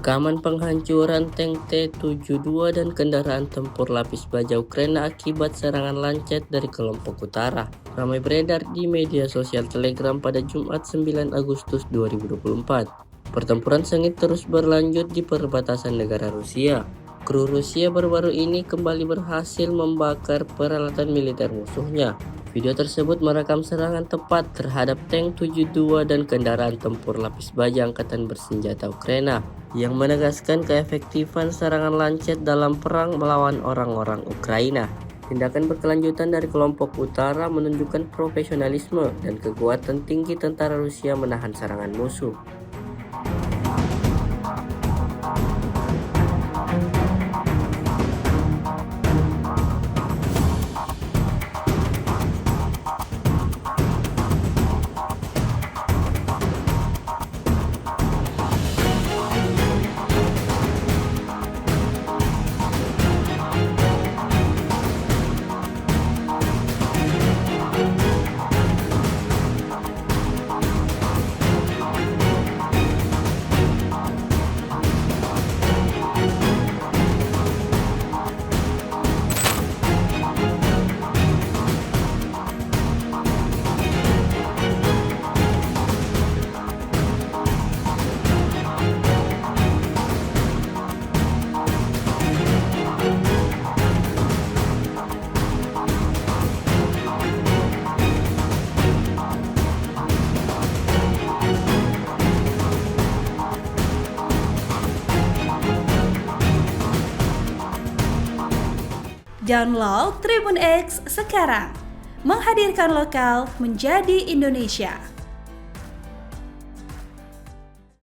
Rekaman penghancuran tank T-72 dan kendaraan tempur lapis baja Ukraina akibat serangan Lancet dari kelompok utara ramai beredar di media sosial Telegram pada Jumat 9 Agustus 2024. Pertempuran sengit terus berlanjut di perbatasan negara Rusia. Kru Rusia baru-baru ini kembali berhasil membakar peralatan militer musuhnya. Video tersebut merekam serangan tepat terhadap tank 72 dan kendaraan tempur lapis baja Angkatan Bersenjata Ukraina, yang menegaskan keefektifan serangan Lancet dalam perang melawan orang-orang Ukraina. Tindakan berkelanjutan dari kelompok utara menunjukkan profesionalisme dan kekuatan tinggi tentara Rusia menahan serangan musuh. Download Tribun X sekarang, menghadirkan lokal menjadi Indonesia.